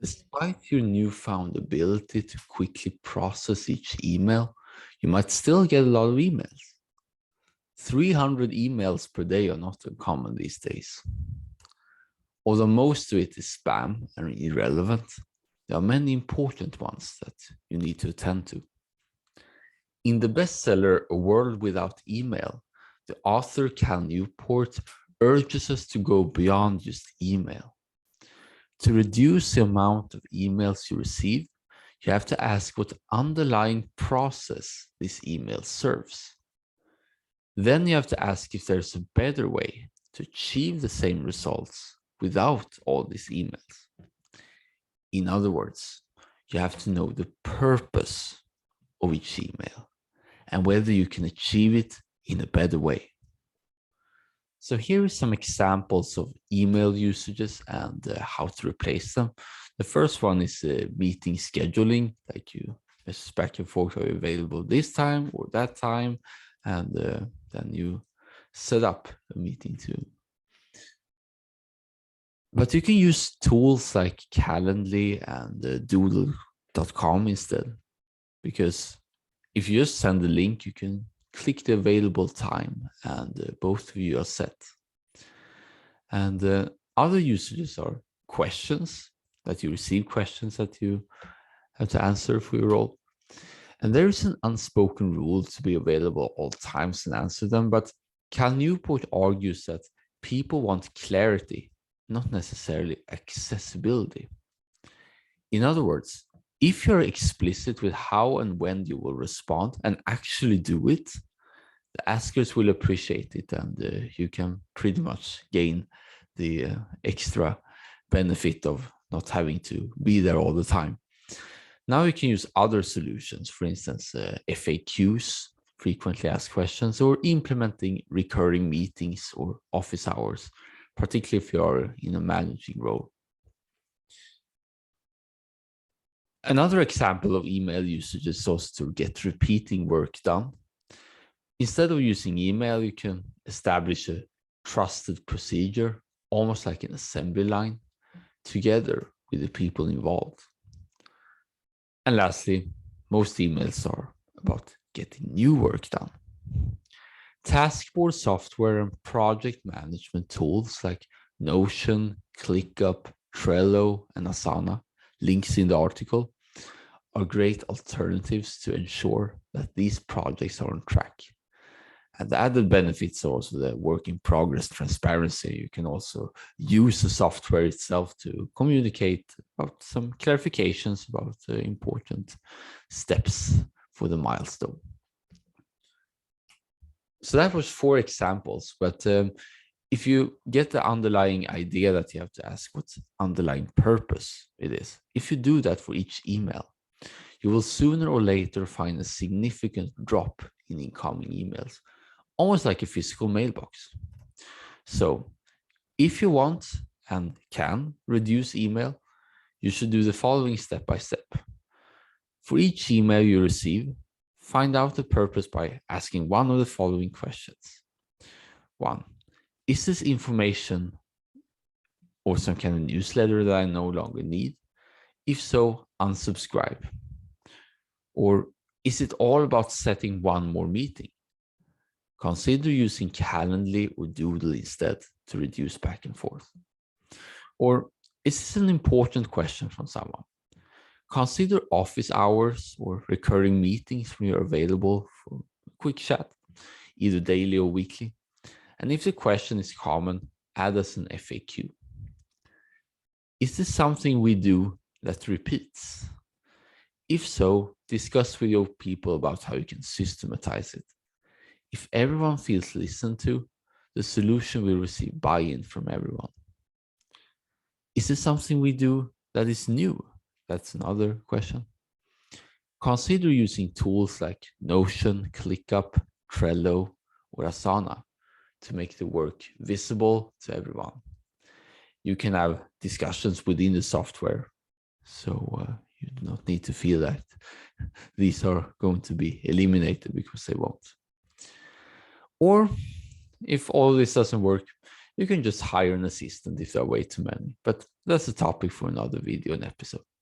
Despite your newfound ability to quickly process each email, you might still get a lot of emails. 300 emails per day are not uncommon these days. Although most of it is spam and irrelevant, there are many important ones that you need to attend to. In the bestseller A World Without Email, the author Cal Newport urges us to go beyond just email. To reduce the amount of emails you receive, you have to ask what underlying process this email serves. Then you have to ask if there's a better way to achieve the same results without all these emails. In other words, you have to know the purpose of each email and whether you can achieve it in a better way. So here are some examples of email usages and how to replace them. The first one is meeting scheduling, like you message back and forth, are you available this time or that time? And then you set up a meeting too. But you can use tools like Calendly and doodle.com instead, because if you just send the link, you can click the available time and both of you are set. And other usages are questions, that you receive questions that you have to answer for your role. And there is an unspoken rule to be available all times and answer them, but Cal Newport argues that people want clarity, not necessarily accessibility. In other words, if you're explicit with how and when you will respond and actually do it, the askers will appreciate it, and you can pretty much gain the extra benefit of not having to be there all the time. Now you can use other solutions, for instance, FAQs, frequently asked questions, or implementing recurring meetings or office hours, particularly if you are in a managing role. Another example of email usage is also to get repeating work done. Instead of using email, you can establish a trusted procedure, almost like an assembly line, together with the people involved. And lastly, most emails are about getting new work done. Taskboard software and project management tools like Notion, ClickUp, Trello, and Asana, links in the article, are great alternatives to ensure that these projects are on track. And the added benefits are also the work in progress transparency. You can also use the software itself to communicate about some clarifications about the important steps for the milestone. So that was 4 examples, but if you get the underlying idea that you have to ask what underlying purpose it is, if you do that for each email, you will sooner or later find a significant drop in incoming emails, almost like a physical mailbox. So if you want and can reduce email, you should do the following step by step. For each email you receive, find out the purpose by asking one of the following questions. 1, is this information or some kind of newsletter that I no longer need? If so, unsubscribe. Or is it all about setting one more meeting? Consider using Calendly or Doodle instead to reduce back and forth. Or is this an important question from someone? Consider office hours or recurring meetings when you're available for a quick chat, either daily or weekly. And if the question is common, add as an FAQ. Is this something we do that repeats? If so, discuss with your people about how you can systematize it. If everyone feels listened to, the solution will receive buy-in from everyone. Is this something we do that is new? That's another question. Consider using tools like Notion, ClickUp, Trello, or Asana to make the work visible to everyone. You can have discussions within the software, so you do not need to feel that these are going to be eliminated, because they won't. Or if all this doesn't work, you can just hire an assistant if there are way too many. But That's a topic for another video and episode.